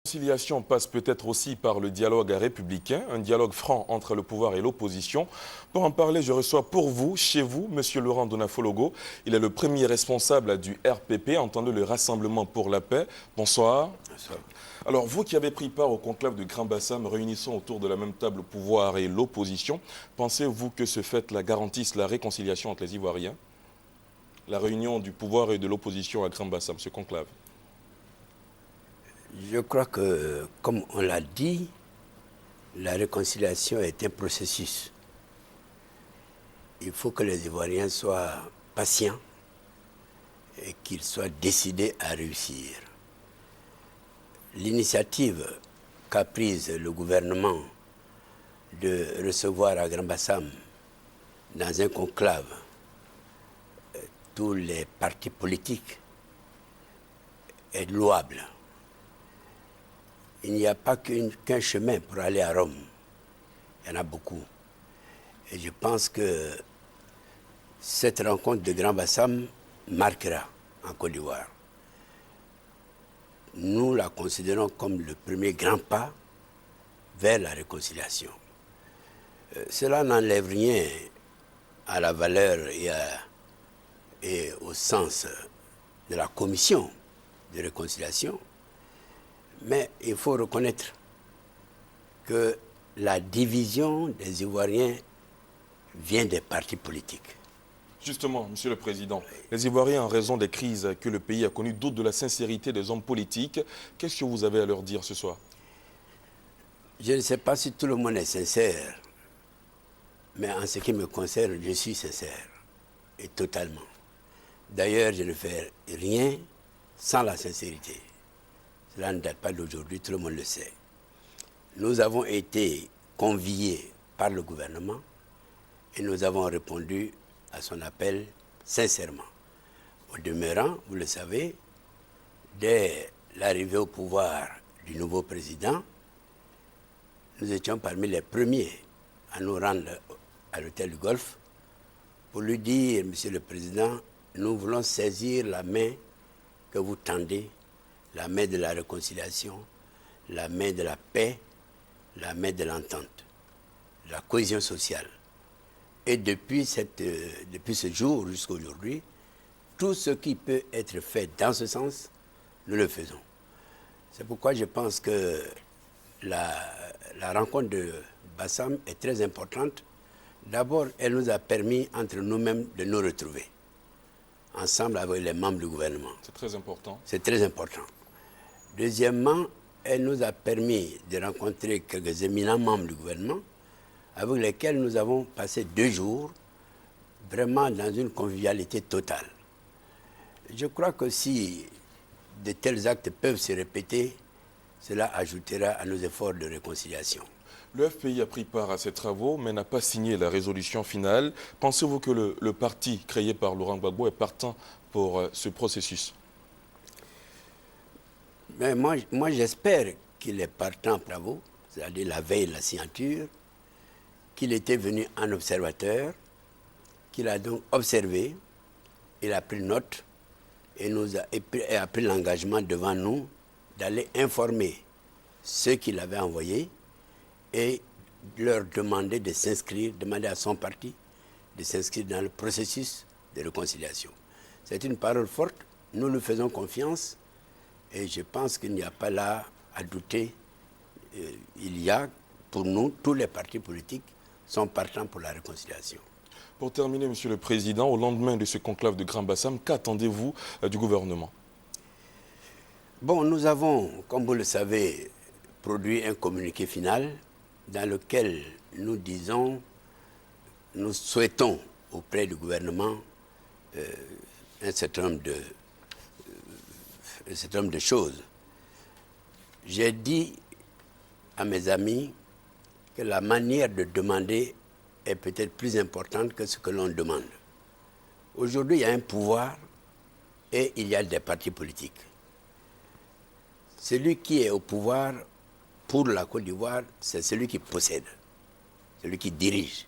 La réconciliation passe peut-être aussi par le dialogue républicain, un dialogue franc entre le pouvoir et l'opposition. Pour en parler, je reçois pour vous, chez vous, M. Laurent Donafologo. Il est le premier responsable du RPP, entendez le Rassemblement pour la paix. Bonsoir. Bonsoir. Alors, vous qui avez pris part au conclave de Grand Bassam, réunissant autour de la même table le pouvoir et l'opposition, pensez-vous que ce fait-là garantisse la réconciliation entre les Ivoiriens? La réunion du pouvoir et de l'opposition à Grand Bassam, ce conclave? Je crois que, comme on l'a dit, la réconciliation est un processus. Il faut que les Ivoiriens soient patients et qu'ils soient décidés à réussir. L'initiative qu'a prise le gouvernement de recevoir à Grand Bassam, dans un conclave, tous les partis politiques est louable. Il n'y a pas qu'un chemin pour aller à Rome. Il y en a beaucoup. Et je pense que cette rencontre de Grand Bassam marquera en Côte d'Ivoire. Nous la considérons comme le premier grand pas vers la réconciliation. Cela n'enlève rien à la valeur et au sens de la commission de réconciliation. Mais il faut reconnaître que la division des Ivoiriens vient des partis politiques. Justement, Monsieur le Président, les Ivoiriens, en raison des crises que le pays a connues, doutent de la sincérité des hommes politiques. Qu'est-ce que vous avez à leur dire ce soir? Je ne sais pas si tout le monde est sincère, mais en ce qui me concerne, je suis sincère, et totalement. D'ailleurs, je ne fais rien sans la sincérité. Cela ne date pas d'aujourd'hui, tout le monde le sait. Nous avons été conviés par le gouvernement et nous avons répondu à son appel sincèrement. Au demeurant, vous le savez, dès l'arrivée au pouvoir du nouveau président, nous étions parmi les premiers à nous rendre à l'hôtel du Golfe pour lui dire, Monsieur le Président, nous voulons saisir la main que vous tendez, la main de la réconciliation, la main de la paix, la main de l'entente, de la cohésion sociale. Et depuis ce jour jusqu'à aujourd'hui, tout ce qui peut être fait dans ce sens, nous le faisons. C'est pourquoi je pense que la rencontre de Bassam est très importante. D'abord, elle nous a permis entre nous-mêmes de nous retrouver, ensemble avec les membres du gouvernement. C'est très important. C'est très important. Deuxièmement, elle nous a permis de rencontrer quelques éminents membres du gouvernement avec lesquels nous avons passé 2 jours vraiment dans une convivialité totale. Je crois que si de tels actes peuvent se répéter, cela ajoutera à nos efforts de réconciliation. Le FPI a pris part à ces travaux, mais n'a pas signé la résolution finale. Pensez-vous que le parti créé par Laurent Gbagbo est partant pour ce processus? Mais moi j'espère qu'il est partant, bravo, c'est-à-dire la veille de la signature, qu'il était venu en observateur, qu'il a donc observé, il a pris note et a pris l'engagement devant nous d'aller informer ceux qu'il avait envoyés et leur demander de s'inscrire, demander à son parti de s'inscrire dans le processus de réconciliation. C'est une parole forte, nous lui faisons confiance et je pense qu'il n'y a pas là à douter. Il y a, pour nous, tous les partis politiques sont partants pour la réconciliation. Pour terminer, Monsieur le Président, au lendemain de ce conclave de Grand Bassam, qu'attendez-vous du gouvernement? Bon, nous avons, comme vous le savez, produit un communiqué final dans lequel nous disons, nous souhaitons auprès du gouvernement un certain nombre de choses. J'ai dit à mes amis que la manière de demander est peut-être plus importante que ce que l'on demande. Aujourd'hui, il y a un pouvoir et il y a des partis politiques. Celui qui est au pouvoir pour la Côte d'Ivoire, c'est celui qui possède, celui qui dirige.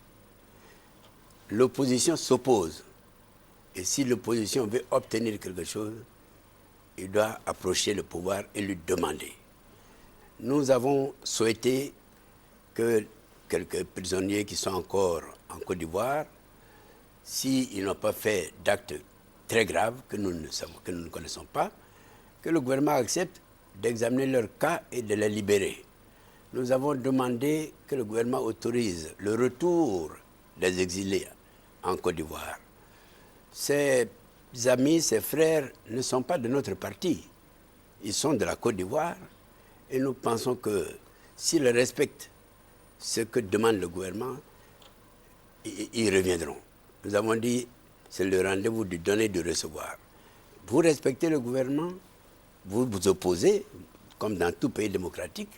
L'opposition s'oppose. Et si l'opposition veut obtenir quelque chose, il doit approcher le pouvoir et lui demander. nous avons souhaité que quelques prisonniers qui sont encore en Côte d'Ivoire, s'ils n'ont pas fait d'actes très graves que nous ne connaissons pas, que le gouvernement accepte d'examiner leur cas et de les libérer. Nous avons demandé que le gouvernement autorise le retour des exilés en Côte d'Ivoire. Ces amis, ces frères ne sont pas de notre parti. Ils sont de la Côte d'Ivoire et nous pensons que s'ils respectent ce que demande le gouvernement, ils reviendront. Nous avons dit, c'est le rendez-vous du donner et du recevoir. Vous respectez le gouvernement, vous vous opposez, comme dans tout pays démocratique,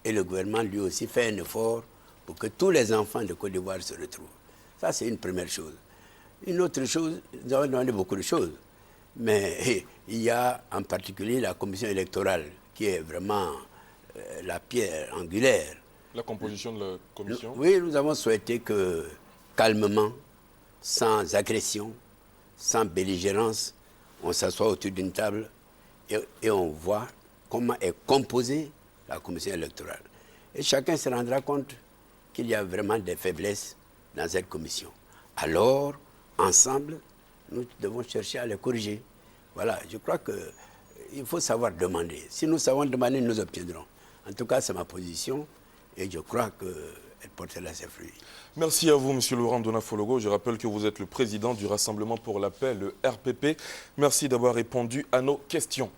et le gouvernement lui aussi fait un effort pour que tous les enfants de Côte d'Ivoire se retrouvent. Ça, c'est une première chose. Une autre chose, nous avons demandé beaucoup de choses, mais il y a en particulier la commission électorale qui est vraiment la pierre angulaire. La composition de la commission? Oui, nous avons souhaité que, calmement, sans agression, sans belligérance, on s'assoit autour d'une table et on voit comment est composée la commission électorale. Et chacun se rendra compte qu'il y a vraiment des faiblesses dans cette commission. Alors, ensemble, nous devons chercher à les corriger. Voilà, je crois qu'il faut savoir demander. Si nous savons demander, nous obtiendrons. En tout cas, c'est ma position et je crois qu'elle portera ses fruits. Merci à vous, M. Laurent Donafologo. Je rappelle que vous êtes le président du Rassemblement pour la paix, le RPP. Merci d'avoir répondu à nos questions.